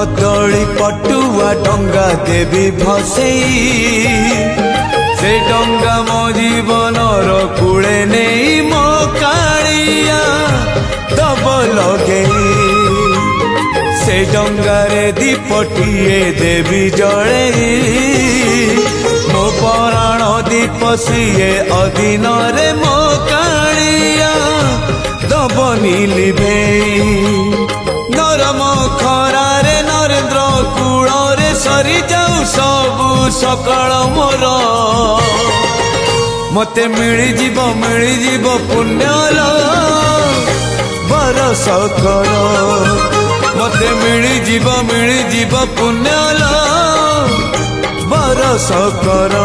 कदली पटुआ डंगा देवी भसई से डंगा मो जीवनर कूले नहीं मो कालिया दब लगे से डंगारे दीपटिए देवी जड़े मो पराण दीप सीए अधीन रे मो कालिया दबनी लिभे नरम खरारे नरेंद्र कूଳରେ सरी जाऊ सबु सकाळ मोर मते मिलिजीव पुण्यल बरस कर मते मिलिजीव पुण्यल बरस कर।